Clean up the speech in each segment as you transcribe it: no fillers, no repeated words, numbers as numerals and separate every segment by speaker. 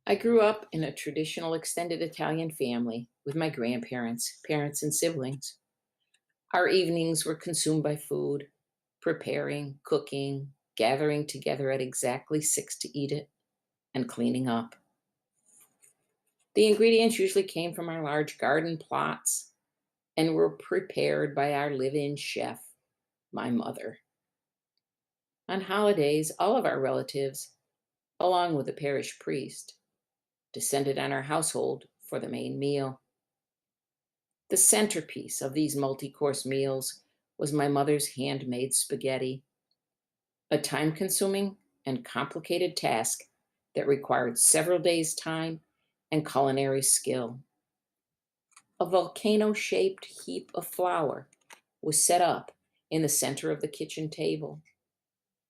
Speaker 1: I grew up in a traditional extended Italian family with my grandparents, parents, and siblings. Our evenings were consumed by food, preparing, cooking, gathering together at exactly 6 to eat it, and cleaning up. The ingredients usually came from our large garden plots and were prepared by our live in chef, my mother. On holidays, all of our relatives, along with the parish priest, descended on our household for the main meal. The centerpiece of these multi course meals was my mother's handmade spaghetti, a time consuming and complicated task that required several days' time and culinary skill. A volcano shaped heap of flour was set up in the center of the kitchen table.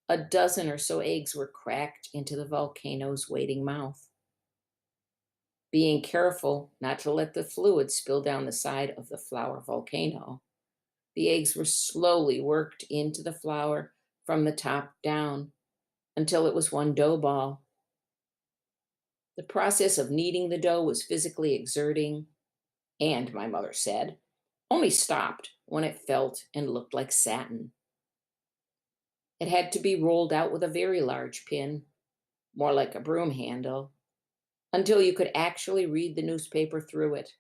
Speaker 1: A dozen or so eggs were cracked into the volcano's waiting mouth. Being careful not to let the fluid spill down the side of the flour volcano, the eggs were slowly worked into the flour from the top down until it was one dough ball. The process of kneading the dough was physically exerting, and, my mother said, only stopped when it felt and looked like satin. It had to be rolled out with a very large pin, more like a broom handle, until you could actually read the newspaper through it.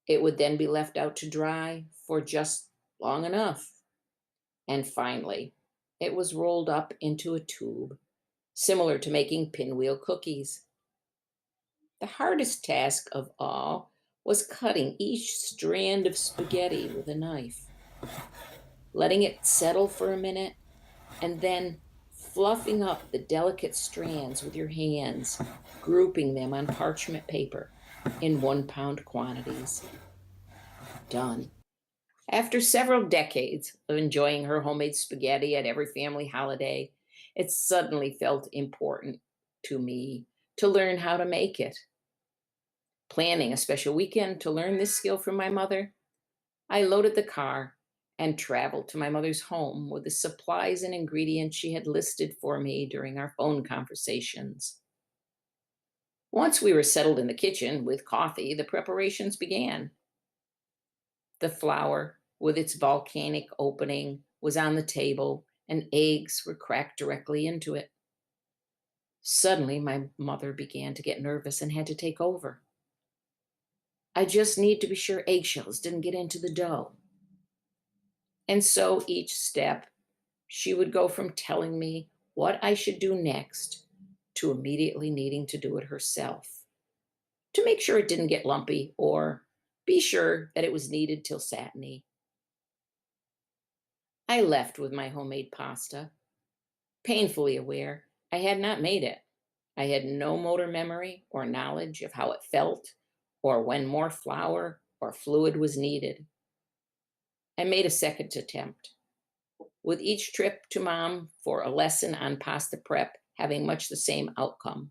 Speaker 1: It would then be left out to dry for just long enough. And finally, it was rolled up into a tube, similar to making pinwheel cookies. The hardest task of all was cutting each strand of spaghetti with a knife, letting it settle for a minute, and then fluffing up the delicate strands with your hands, grouping them on parchment paper in 1 pound quantities. Done. After several decades of enjoying her homemade spaghetti at every family holiday, it suddenly felt important to me to learn how to make it. Planning a special weekend to learn this skill from my mother, I loaded the car and traveled to my mother's home with the supplies and ingredients she had listed for me during our phone conversations. Once we were settled in the kitchen with coffee, the preparations began. The flour, with its volcanic opening, was on the table, and eggs were cracked directly into it. Suddenly, my mother began to get nervous and had to take over. I just need to be sure eggshells didn't get into the dough. And so each step, she would go from telling me what I should do next to immediately needing to do it herself to make sure it didn't get lumpy or be sure that it was kneaded till satiny. I left with my homemade pasta, painfully aware I had not made it. I had no motor memory or knowledge of how it felt or when more flour or fluid was needed. I made a second attempt, with each trip to mom for a lesson on pasta prep having much the same outcome.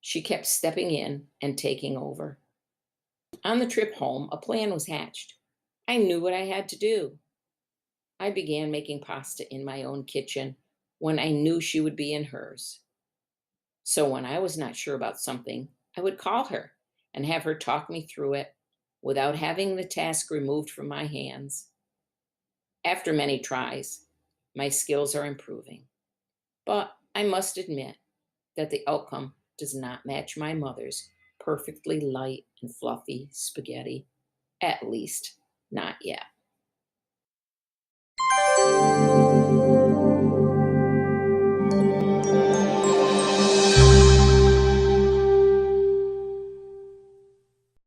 Speaker 1: She kept stepping in and taking over. On the trip home, a plan was hatched. I knew what I had to do. I began making pasta in my own kitchen when I knew she would be in hers. So when I was not sure about something, I would call her and have her talk me through it without having the task removed from my hands. After many tries, my skills are improving. But I must admit that the outcome does not match my mother's perfectly light and fluffy spaghetti, at least not yet.